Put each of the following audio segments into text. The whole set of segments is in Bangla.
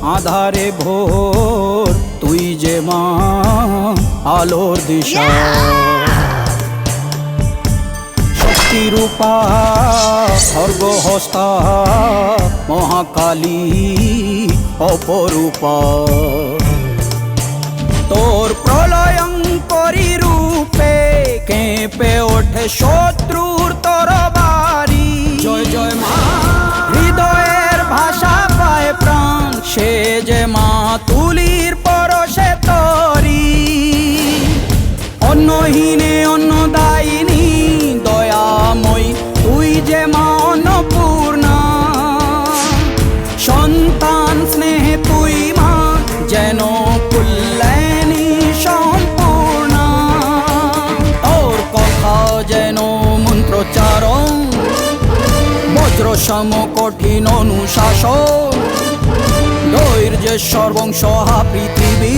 আধারে ভোর তুই যে মা আলোর দিশা শক্তিরূপা স্বর্গহস্তা মহাকালী অপরূপা তোর প্রলয়ঙ্করী রূপে কেঁপে ওঠে শত্রুর তরবারি জয় জয় মা হৃদয়ের ভাষা পায় প্রাণ সে যে মা তুলির পরশে তরি অন্নহীনে অন্নদায়িনী দয়াময়ী তুই যে মা অন্নপূর্ণা সন্তান স্নেহে তুই মা যেন কল্যাণী সম্পূর্ণা তোর কথা যেন মন্ত্রোচ্চারণ বজ্র সম কঠিন অনুশাসন ধৈর্যেশ্বর বংশহা পৃথিবী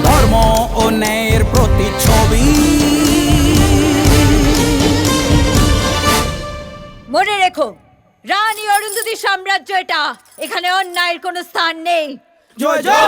ধর্ম ও ন্যায়ের প্রতিচ্ছবি মনে রেখো রানী অরুন্ধতী সাম্রাজ্য এটা এখানে অন্যায়ের কোনো স্থান নেই জয় জয়